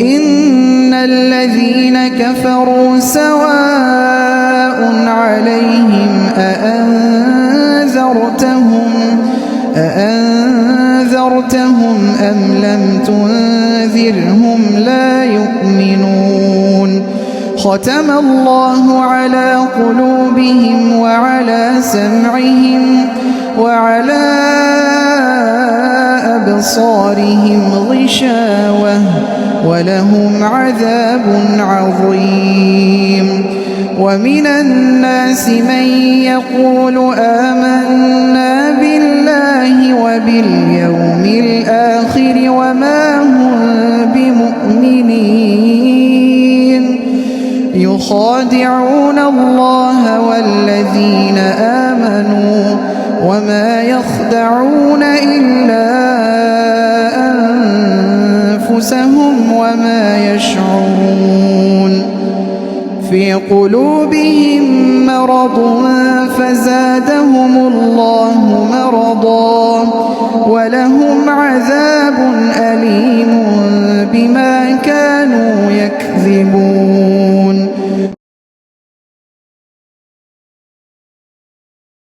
إن الذين كفروا سواء عليهم أأنذرتهم أم لم تنذرهم لا يؤمنون ختم الله على قلوبهم وعلى سمعهم وعلى أبصارهم غشاوة ولهم عذاب عظيم ومن الناس من يقول آمنا بالله وباليوم الآخر وما هم بمؤمنين يخادعون الله والذين آمنوا وما يخدعون إلا أنفسهم وما يشعرون في قلوبهم مرض فزادهم الله مرضا ولهم عذاب أليم بما كانوا يكذبون